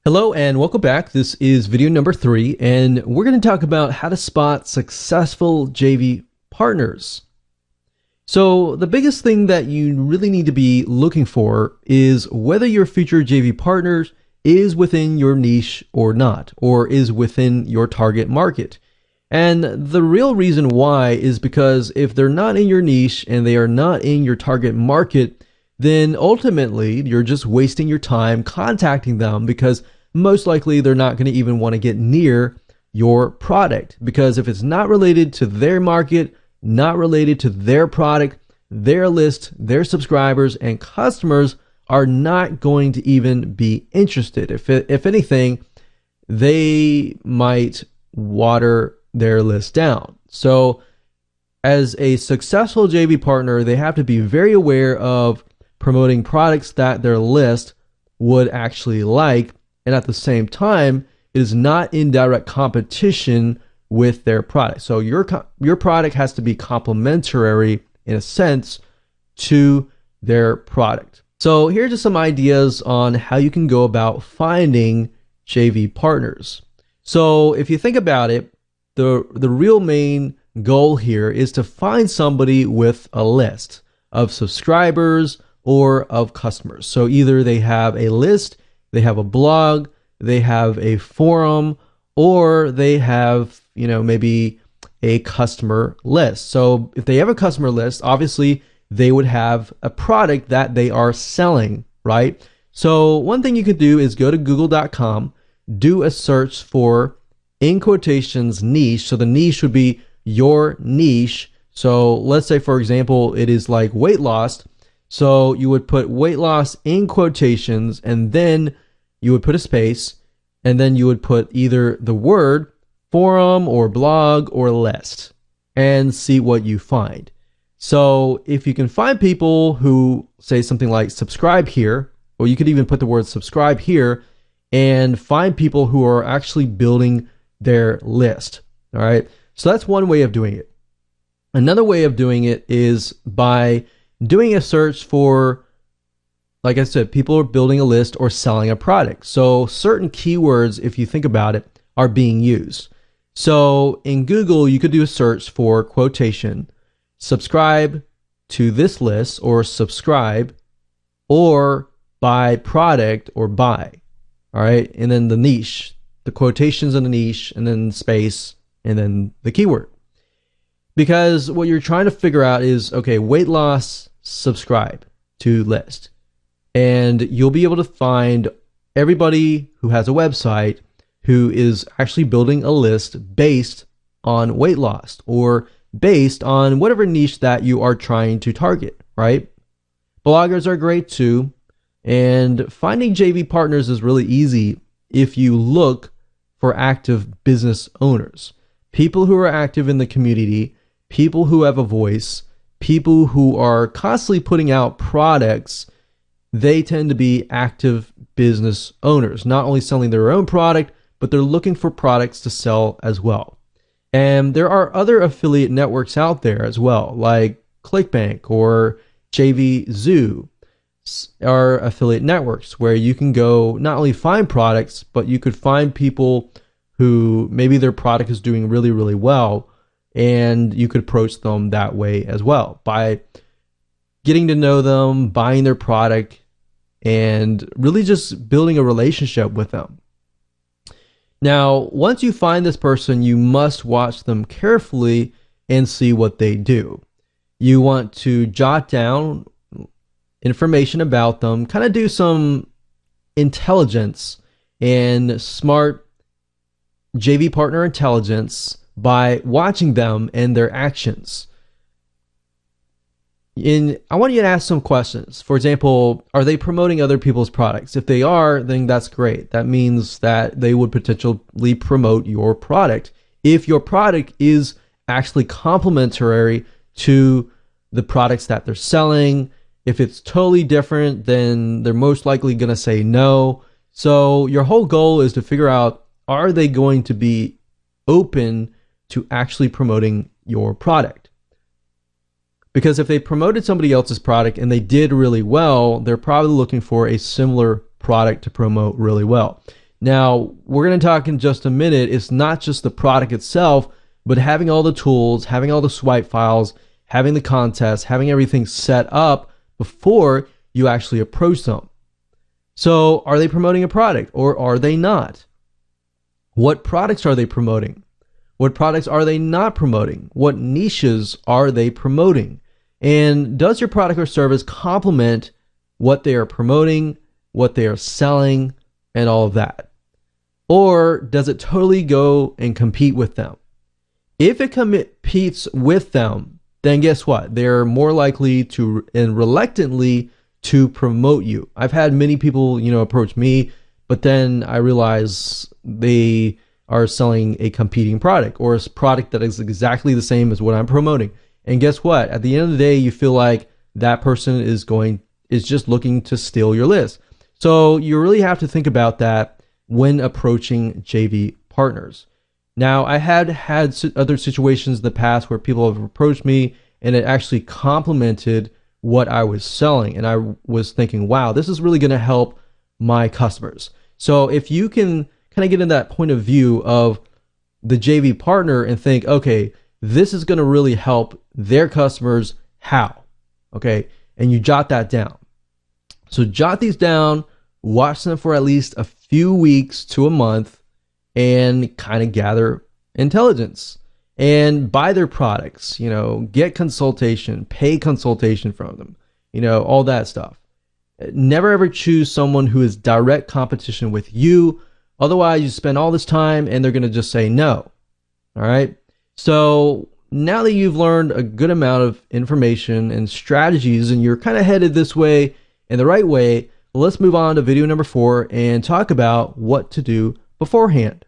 Hello and welcome back. This is video number 3, and we're going to talk about how to spot successful JV partners. So the biggest thing that you really need to be looking for is whether your future JV partners is within your niche or not, or is within your target market. And the real reason why is because if they're not in your niche and they are not in your target market, then ultimately you're just wasting your time contacting them, because most likely they're not going to even want to get near your product, because if it's not related to their market, not related to their product, their list, their subscribers and customers are not going to even be interested. If anything, they might water their list down. So as a successful JV partner, they have to be very aware of promoting products that their list would actually like, and at the same time, it is not in direct competition with their product. So your product has to be complementary in a sense to their product. So here are just some ideas on how you can go about finding JV partners. So if you think about it, the real main goal here is to find somebody with a list of subscribers or of customers. So either they have a list, they have a blog, they have a forum, or they have, maybe a customer list. So if they have a customer list, obviously they would have a product that they are selling, right? So one thing you could do is go to google.com, do a search for, in quotations, niche. So the niche would be your niche. So let's say, for example, it is like weight loss. So you would put weight loss in quotations, and then you would put a space, and then you would put either the word forum or blog or list and see what you find. So if you can find people who say something like subscribe here, or you could even put the word subscribe here and find people who are actually building their list. All right. So that's one way of doing it. Another way of doing it is by doing a search for, like I said, people are building a list or selling a product. So certain keywords, if you think about it, are being used. So in Google, you could do a search for quotation, subscribe to this list, or subscribe, or buy product, or buy. All right. And then the niche, the quotations in the niche, and then space, and then the keyword. Because what you're trying to figure out is, okay, weight loss, subscribe to list. And you'll be able to find everybody who has a website who is actually building a list based on weight loss, or based on whatever niche that you are trying to target, right? Bloggers are great too. And finding JV partners is really easy if you look for active business owners, people who are active in the community, people who have a voice, people who are constantly putting out products. They tend to be active business owners, not only selling their own product, but they're looking for products to sell as well. And there are other affiliate networks out there as well, like ClickBank or JVZoo are affiliate networks where you can go not only find products, but you could find people who maybe their product is doing really, really well, and you could approach them that way as well by getting to know them, buying their product, and really just building a relationship with them. Now, once you find this person, you must watch them carefully and see what they do. You want to jot down information about them, kind of do some intelligence and smart JV partner intelligence by watching them and their actions. I want you to ask some questions. For example, are they promoting other people's products? If they are, then that's great. That means that they would potentially promote your product. If your product is actually complementary to the products that they're selling, if it's totally different, then they're most likely going to say no. So your whole goal is to figure out, are they going to be open to actually promoting your product? Because if they promoted somebody else's product and they did really well, they're probably looking for a similar product to promote really well. Now, we're going to talk in just a minute. It's not just the product itself, but having all the tools, having all the swipe files, having the contest, having everything set up before you actually approach them. So are they promoting a product or are they not? What products are they promoting? What products are they not promoting? What niches are they promoting? And does your product or service complement what they are promoting, what they are selling, and all of that? Or does it totally go and compete with them? If it competes with them, then guess what? They're more likely to and reluctantly to promote you. I've had many people, approach me, but then I realize they are selling a competing product or a product that is exactly the same as what I'm promoting. And guess what? At the end of the day, you feel like that person is just looking to steal your list. So you really have to think about that when approaching JV partners. Now, I had other situations in the past where people have approached me and it actually complemented what I was selling. And I was thinking, wow, this is really going to help my customers. So if you can kind of get in that point of view of the JV partner and think, okay, this is going to really help their customers, how? Okay. And you jot that down. So jot these down, watch them for at least a few weeks to a month and kind of gather intelligence and buy their products, get consultation, pay consultation from them, all that stuff. Never ever choose someone who is direct competition with you. Otherwise, you spend all this time and they're going to just say no. All right. So now that you've learned a good amount of information and strategies and you're kind of headed this way in the right way, let's move on to video number 4 and talk about what to do beforehand.